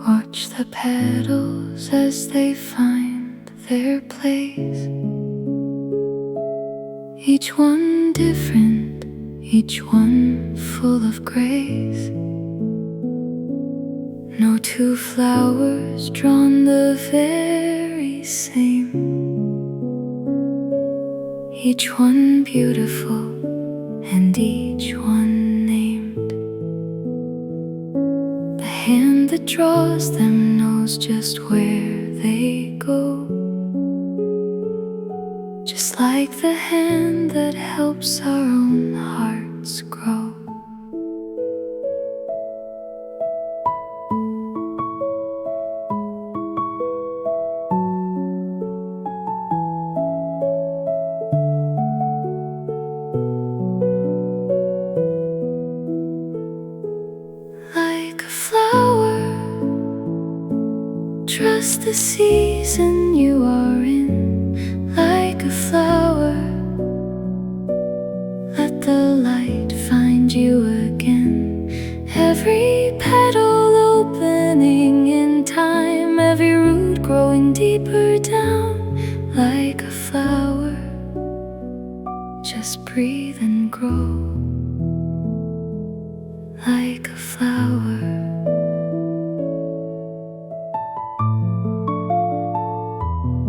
Watch the petals as they find their place. Each one different, each one full of grace. No two flowers drawn the very same. Each one beautiful and each one named. The hand that draws them knows just where they go, just like the hand that helps our own hearts grow. Like a flower, trust the season you are in. Like a flower, let the light find you again. Every petal opening in time, every root growing deeper down. Like a flower, just breathe and grow. Like a flower.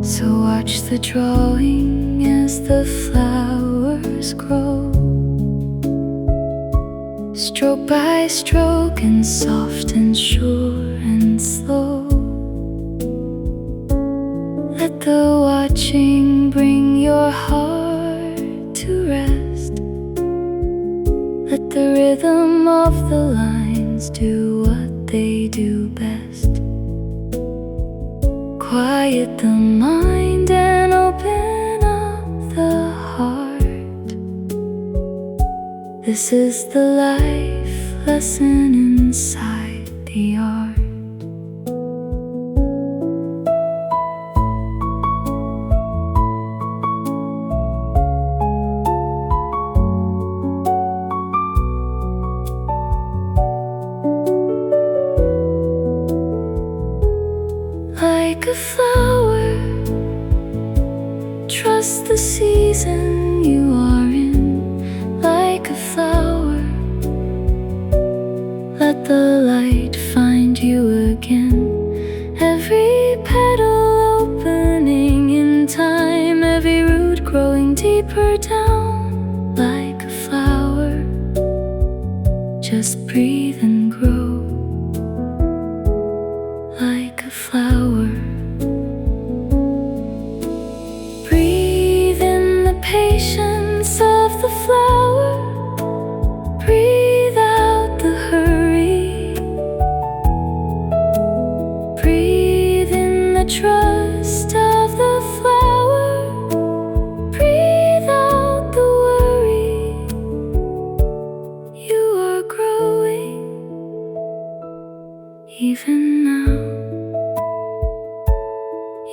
So watch the drawing as the flowers grow, stroke by stroke, and soft and sure and slow. Let the watching bring your heart to rest. Let the rhythm of the lines do what they do best. Quiet the mind and open up the heart. This is the life lesson inside the art. Like a flower, trust the season you are in. Like a flower, let the light find you again. Every petal opening in time, every root growing deeper down. Like a flower, just breathe and grow. Like a flower, breathe in the patience of the flower. Breathe out the hurry. Breathe in the trust of the flower. Breathe out the worry. You are growing even now.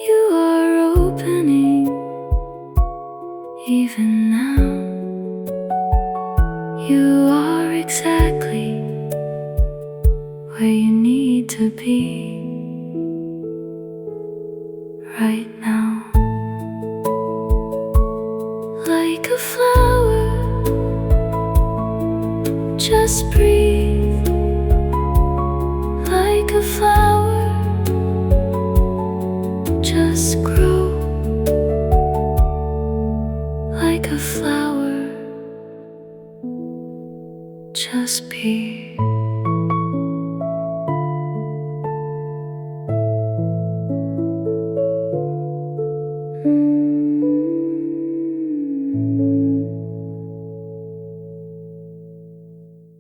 You are opening even now. You are exactly where you need to be right now. Like a flower, just breathe. Like a flower, just grow. Like a flower, just be.